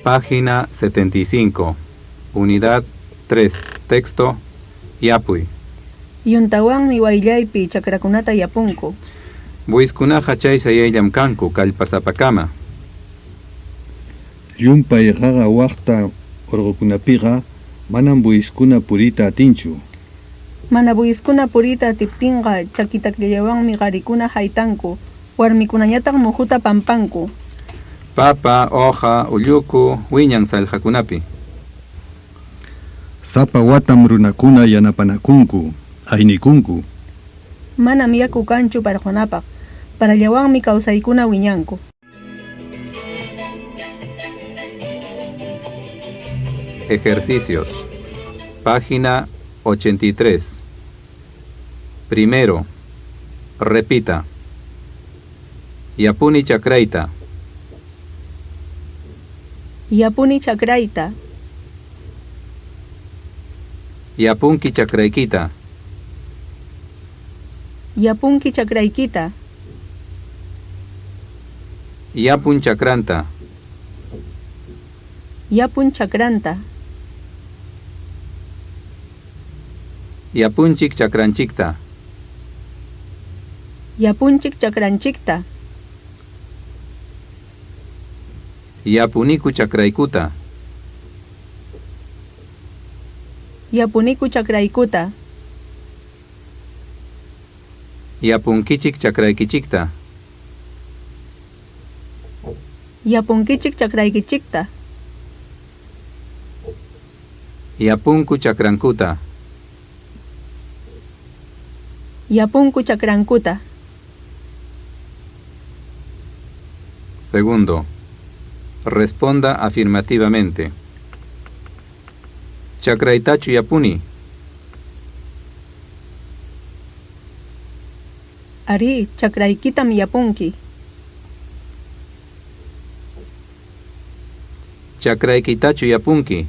Página 75. Unidad 3. Texto. Yapuy. Yuntawanmi wayllaypi chakrakunata yapunku. Buiskunaqa chay sayayllam kanku kallpasapakama. Llumpay qaqa waqta urqukunapiqa manam buiskuna purita atinchu. Mana buiskuna purita atiptinqa chakitaklallawanmi qarikuna haytanku. Warmikunañataq muhuta pampanku. Papa, hoja, ulluku, wiñan saljakunapi. Sapa watam runakuna yanapanakunku, aynikunku. Manam yaku kanchu parqunapaq. Parallawanmi kawsaykuna wiñanku. Ejercicios. Página 83. Primero. Repita. Yapuni chakraita. Yapuni chakraita. Yapunki chakraykita. Yapunki chakraykita. Yapun chakranta. Yapun chakranta. Yapunchik chakranchikta. Yapunchik chakranchikta. Yapuniku chakraykuta. Yapuniku chakraykuta. Yapunkichik chakraykichikta. Yapunkichik chakraykichikta. Yapunku chakrankuta. Yapunku chakrankuta. Segundo. Responda afirmativamente. Chakraitachu yapuni. Ari, chakraykitam yapunki. Chakraykitachu yapunki.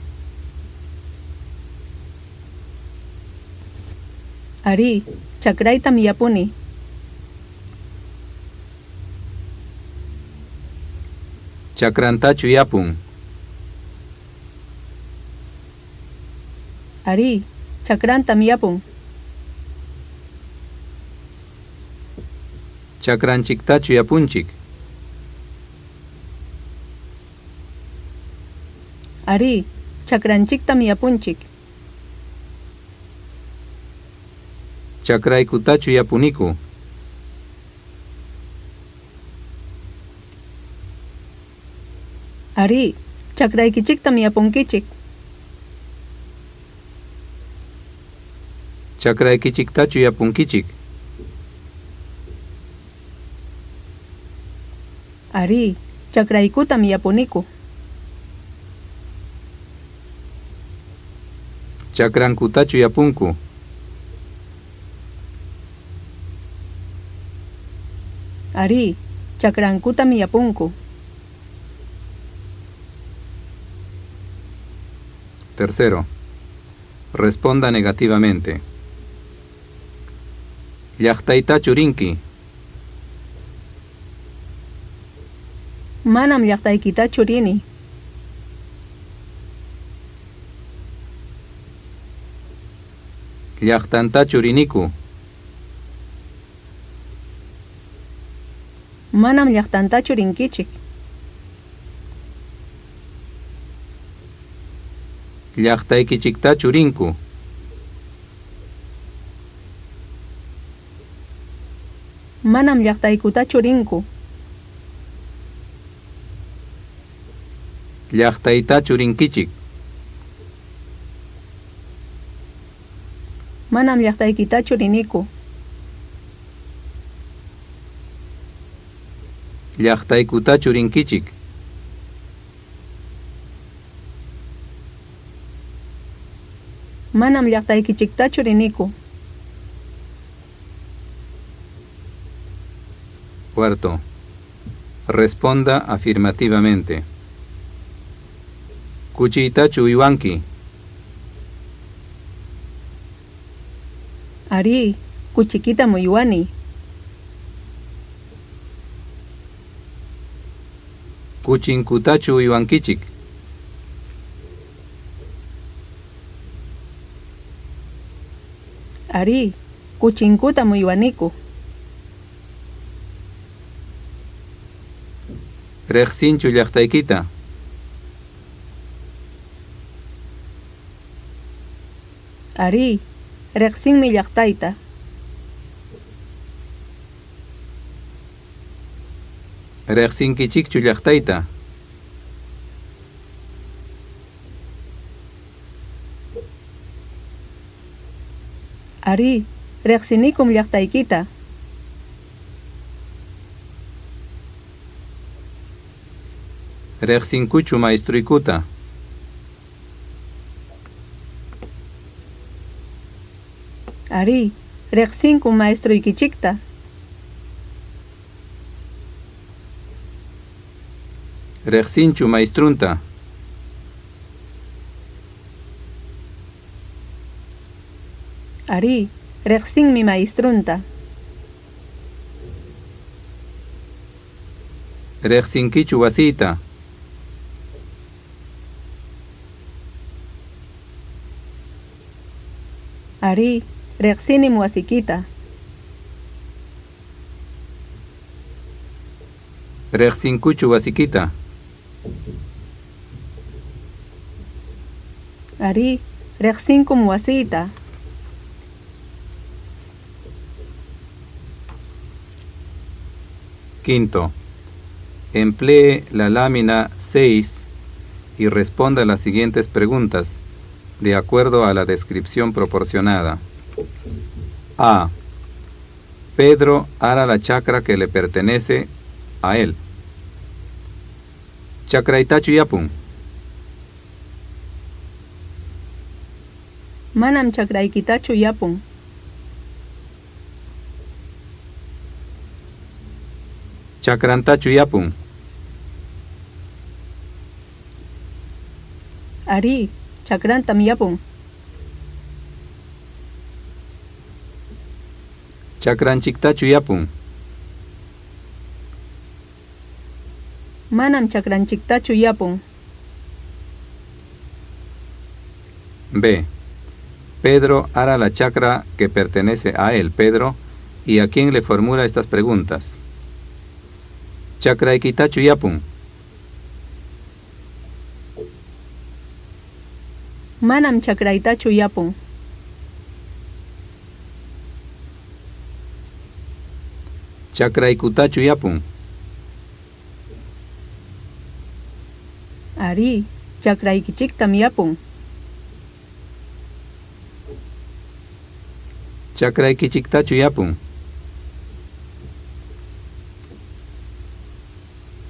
Ari, chakraytam yapuni. Chakrantachu yapun. Ari, chakrantam yapun. Chakranchiktachu yapunchik. Ari, chakranchiktam yapunchik. Chakraykutachu yapuniku. Ari, chakraykichiktam yapunkichik. Chakraykichiktachu yapunkichik. Ari, chakraykutam yapuniku. Chakrankutachu yapunku. Ari, chakrankutam yapunku. Tercero. Responda negativamente. Llaqtaytachu rinki. Manam llaqtaykitachu rini. Llaqtantachu riniku. Manam llaqtantachu rinkichik. Llaqtaykichiktachu rinku. Manam llaqtaykutachu rinku. Llaqtaytachu rinkichik. Manam llaqtaykitachu riniku. Llaqtaykutachu rinkichik. Manam llaqtaykichiktachu riniku. Cuarto. Responda afirmativamente. Kuchiytachu uywanki. Ari, kuchikita muywani. Kuchinkutachu uywankichik. Ari, kuchinkuta muywaniku. Reqsinchu llaqtaykita. Ari, reqsinmi llaqtayta. Reqsinkichikchu llaqtayta. Ari, reqsinikum llaqtaykita. Reqsinkuchu maestruykuta. Ari, reqsinku maestruykichikta. Reqsinchu maestrunta. Ari, reqsinmi maestrunta. Reqsinkichu wasita. Ari, reqsinim wasikita. Reqsinkuchu wasikita. Ari, reqsinkum wasita. Quinto. Emplee la lámina 6 y responda las siguientes preguntas, de acuerdo a la descripción proporcionada. A. Pedro hará la chacra que le pertenece a él. Chakraitachu yapun. Manam chakraykitachu yapun. Chakrantachu yapun. Ari, chakrantam yapun. Chakranchiktachu yapun. Manam chakranchiktachu yapun. B. Pedro hará la chacra que pertenece a él, Pedro, y a quién le formula estas preguntas. Chakraykitachu yapun. Manam chakraytachu yapun. Chakraykutachu yapun. Ari, chakraykichiktam yapun. Chakraykichiktachu yapun.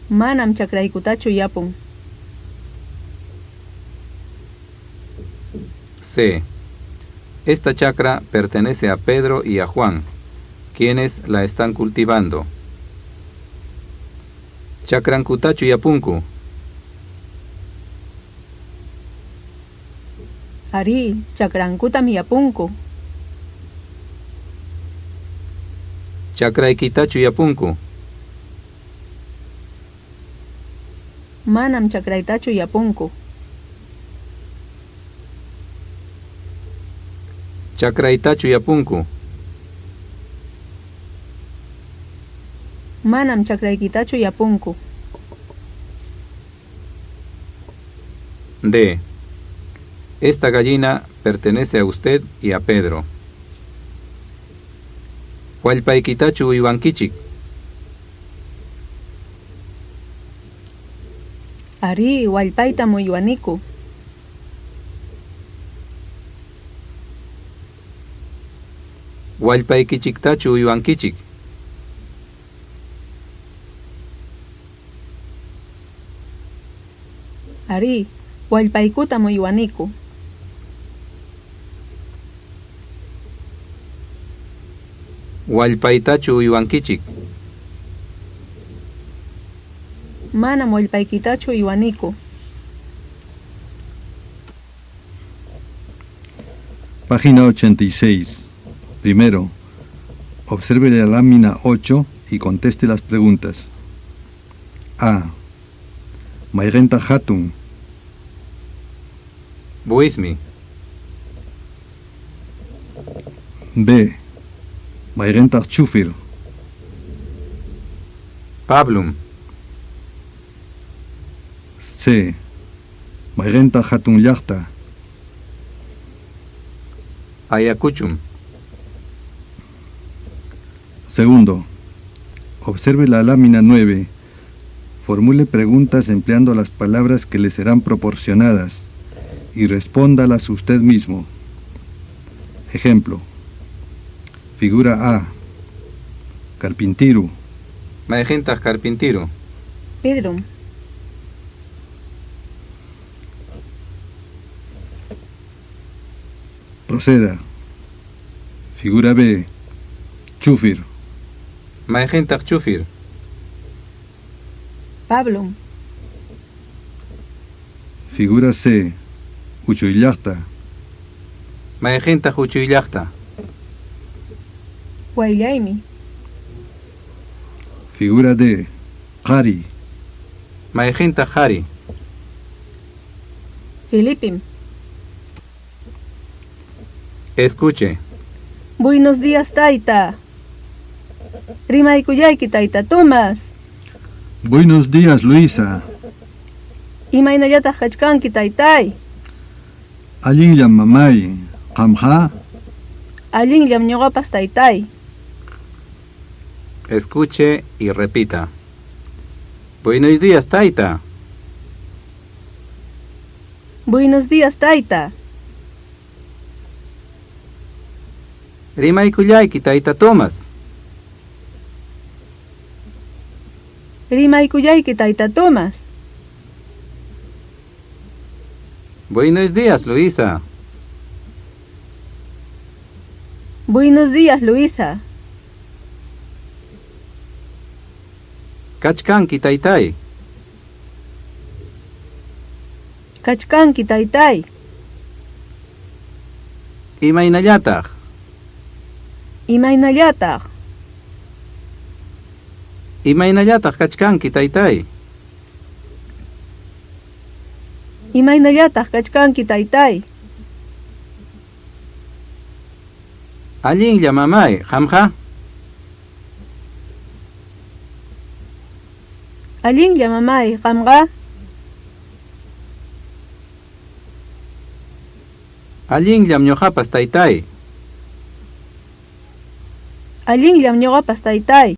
Manam chakraykutachu yapun. C. Esta chacra pertenece a Pedro y a Juan, quienes la están cultivando. Chakrankutachu yapunku. Ari, chakrankutam yapunku. Chakraykitachu yapunku. Manam chakraytachu yapunku. Chakraytachu yapunku. Manam chakraykitachu yapunku. D. Esta gallina pertenece a usted y a Pedro. Huallpaykitachu uywankichik. Ari, wallpaytam uywaniku. Huallpaykichiktachu uywankichik. Ari, wallpaykutam uywaniku. Huallpaytachu uywankichik. Manam wallpaykitachu uywaniku. Página 86. Primero, observe la lámina 8 y conteste las preguntas. A. Mayrenta hatun. Buismi. B. Mayrenta chufir. Pablum. C. Mayrenta hatun llaqta. Ayacuchum. Segundo. Observe la lámina 9. Formule preguntas empleando las palabras que le serán proporcionadas y respóndalas usted mismo. Ejemplo. Figura A. Carpintero. Maejintas carpintiro. Pedro. Proceda. Figura B. Chufir. Maejintas chufir. Pablo. Figura C. Uchuyllaqta. Maejintas huchuyllaqta. Huayllaimi. Figura D. Qari. Maejintas jari. Filipim. Escuche. Buenos días, Taita. Rimaykuyayki, Taita Tomás. Buenos días, Luisa. Imaynallataq kachkanki, Taytay. Allinllam mamay. Qamqa? Allinllam ñuqapas, Taytay. Escuche y repita. Buenos días, Taita. Buenos días, Taita. Rimaykuyayki, Taita Tomás. Rimaykuyayki, Taita Tomás. Buenos días, Luisa. Buenos días, Luisa. Kachkanki, Taytay. Kachkanki, Taytay. Imaynallataq. Imaynallataq. Imaynallataq kachkanki, Taytay. Imaynallataq kachkanki, Taytay. Allinlla mamay, qamqa? Allinlla mamay, qamqa? Allinllam ñuqapas, Taytay. Allinllam ñuqapas, Taytay.